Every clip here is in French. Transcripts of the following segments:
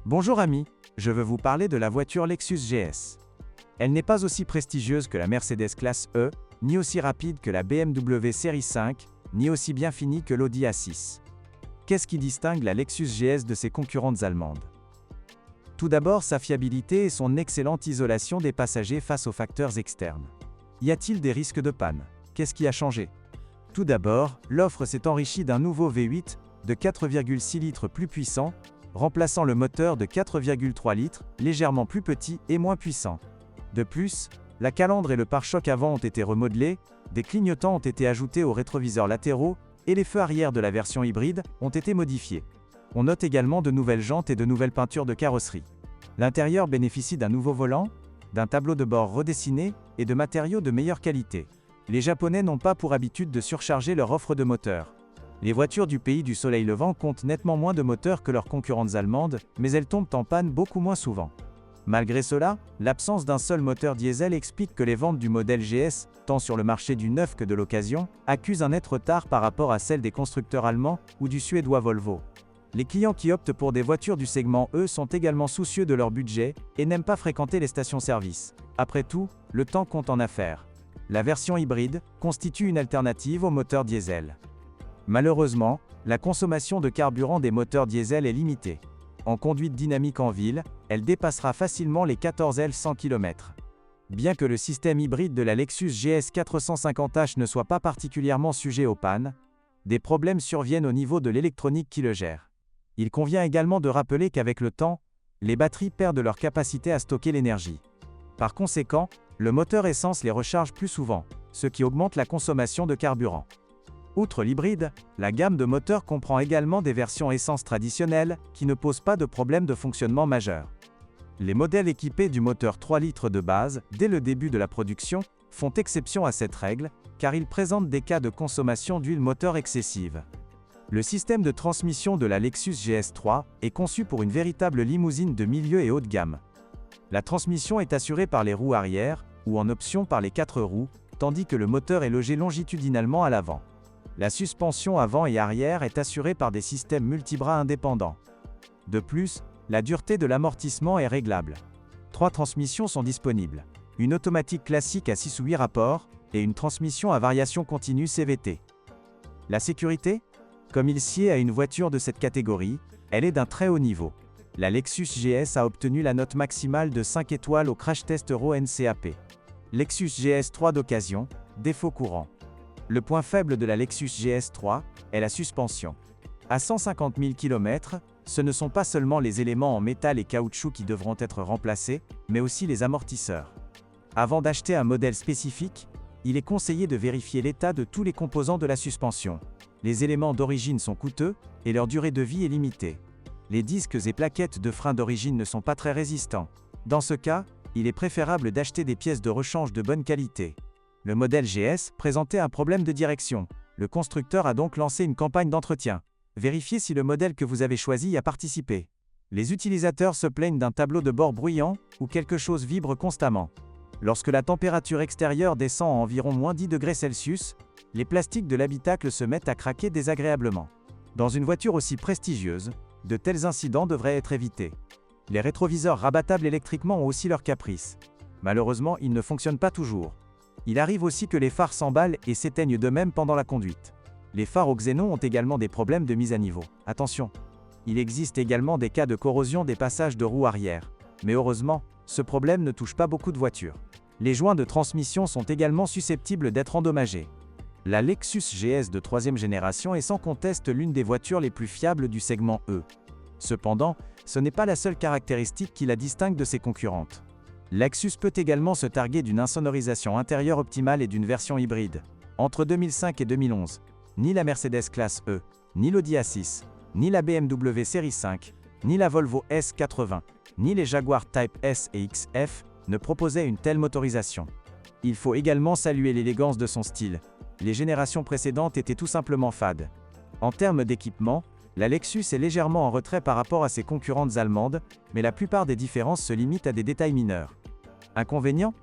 Bonjour amis, je veux vous parler de la voiture Lexus GS. Elle n'est pas aussi prestigieuse que la Mercedes classe E, ni aussi rapide que la BMW série 5, ni aussi bien finie que l'Audi A6. Qu'est-ce qui distingue la Lexus GS de ses concurrentes allemandes? Tout d'abord, sa fiabilité et son excellente isolation des passagers face aux facteurs externes. Y a-t-il des risques de panne? Qu'est-ce qui a changé? Tout d'abord, l'offre s'est enrichie d'un nouveau V8 de 4,6 litres plus puissant, remplaçant le moteur de 4,3 litres, légèrement plus petit et moins puissant. De plus, la calandre et le pare-choc avant ont été remodelés, des clignotants ont été ajoutés aux rétroviseurs latéraux, et les feux arrière de la version hybride ont été modifiés. On note également de nouvelles jantes et de nouvelles peintures de carrosserie. L'intérieur bénéficie d'un nouveau volant, d'un tableau de bord redessiné et de matériaux de meilleure qualité. Les Japonais n'ont pas pour habitude de surcharger leur offre de moteurs. Les voitures du pays du soleil levant comptent nettement moins de moteurs que leurs concurrentes allemandes, mais elles tombent en panne beaucoup moins souvent. Malgré cela, l'absence d'un seul moteur diesel explique que les ventes du modèle GS, tant sur le marché du neuf que de l'occasion, accusent un net retard par rapport à celles des constructeurs allemands ou du suédois Volvo. Les clients qui optent pour des voitures du segment E sont également soucieux de leur budget et n'aiment pas fréquenter les stations-service. Après tout, le temps compte en affaires. La version hybride constitue une alternative au moteur diesel. Malheureusement, la consommation de carburant des moteurs diesel est limitée. En conduite dynamique en ville, elle dépassera facilement les 14 L 100 km. Bien que le système hybride de la Lexus GS 450h ne soit pas particulièrement sujet aux pannes, des problèmes surviennent au niveau de l'électronique qui le gère. Il convient également de rappeler qu'avec le temps, les batteries perdent leur capacité à stocker l'énergie. Par conséquent, le moteur essence les recharge plus souvent, ce qui augmente la consommation de carburant. Outre l'hybride, la gamme de moteurs comprend également des versions essence traditionnelles, qui ne posent pas de problème de fonctionnement majeur. Les modèles équipés du moteur 3 litres de base, dès le début de la production, font exception à cette règle, car ils présentent des cas de consommation d'huile moteur excessive. Le système de transmission de la Lexus GS3 est conçu pour une véritable limousine de milieu et haut de gamme. La transmission est assurée par les roues arrière, ou en option par les 4 roues, tandis que le moteur est logé longitudinalement à l'avant. La suspension avant et arrière est assurée par des systèmes multibras indépendants. De plus, la dureté de l'amortissement est réglable. 3 transmissions sont disponibles. Une automatique classique à 6 ou 8 rapports, et une transmission à variation continue CVT. La sécurité? Comme il sied à une voiture de cette catégorie, elle est d'un très haut niveau. La Lexus GS a obtenu la note maximale de 5 étoiles au crash test Euro NCAP. Lexus GS3 d'occasion, défaut courant. Le point faible de la Lexus GS3 est la suspension. À 150 000 km, ce ne sont pas seulement les éléments en métal et caoutchouc qui devront être remplacés, mais aussi les amortisseurs. Avant d'acheter un modèle spécifique, il est conseillé de vérifier l'état de tous les composants de la suspension. Les éléments d'origine sont coûteux, et leur durée de vie est limitée. Les disques et plaquettes de frein d'origine ne sont pas très résistants. Dans ce cas, il est préférable d'acheter des pièces de rechange de bonne qualité. Le modèle GS présentait un problème de direction. Le constructeur a donc lancé une campagne d'entretien. Vérifiez si le modèle que vous avez choisi y a participé. Les utilisateurs se plaignent d'un tableau de bord bruyant, ou quelque chose vibre constamment. Lorsque la température extérieure descend à environ -10°C, les plastiques de l'habitacle se mettent à craquer désagréablement. Dans une voiture aussi prestigieuse, de tels incidents devraient être évités. Les rétroviseurs rabattables électriquement ont aussi leurs caprices. Malheureusement, ils ne fonctionnent pas toujours. Il arrive aussi que les phares s'emballent et s'éteignent d'eux-mêmes pendant la conduite. Les phares au xénon ont également des problèmes de mise à niveau. Attention! Il existe également des cas de corrosion des passages de roues arrière. Mais heureusement, ce problème ne touche pas beaucoup de voitures. Les joints de transmission sont également susceptibles d'être endommagés. La Lexus GS de 3e génération est sans conteste l'une des voitures les plus fiables du segment E. Cependant, ce n'est pas la seule caractéristique qui la distingue de ses concurrentes. Lexus peut également se targuer d'une insonorisation intérieure optimale et d'une version hybride. Entre 2005 et 2011, ni la Mercedes classe E, ni l'Audi A6, ni la BMW série 5, ni la Volvo S80, ni les Jaguar Type S et XF ne proposaient une telle motorisation. Il faut également saluer l'élégance de son style. Les générations précédentes étaient tout simplement fades. En termes d'équipement, la Lexus est légèrement en retrait par rapport à ses concurrentes allemandes, mais la plupart des différences se limitent à des détails mineurs. Inconvénients?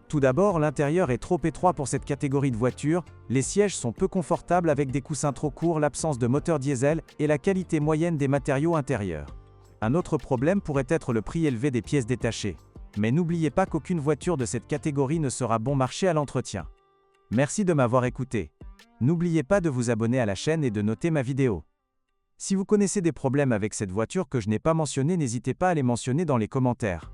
Tout d'abord, l'intérieur est trop étroit pour cette catégorie de voitures, les sièges sont peu confortables avec des coussins trop courts, l'absence de moteur diesel et la qualité moyenne des matériaux intérieurs. Un autre problème pourrait être le prix élevé des pièces détachées. Mais n'oubliez pas qu'aucune voiture de cette catégorie ne sera bon marché à l'entretien. Merci de m'avoir écouté. N'oubliez pas de vous abonner à la chaîne et de noter ma vidéo. Si vous connaissez des problèmes avec cette voiture que je n'ai pas mentionné, n'hésitez pas à les mentionner dans les commentaires.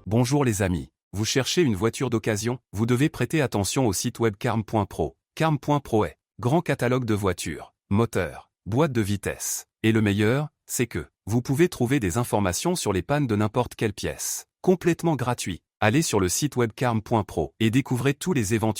Bonjour les amis. Vous cherchez une voiture d'occasion? Vous devez prêter attention au site web carm.pro. Carm.pro est grand catalogue de voitures, moteurs, boîtes de vitesse. Et le meilleur, c'est que vous pouvez trouver des informations sur les pannes de n'importe quelle pièce. Complètement gratuit. Allez sur le site web carm.pro et découvrez tous les éventuels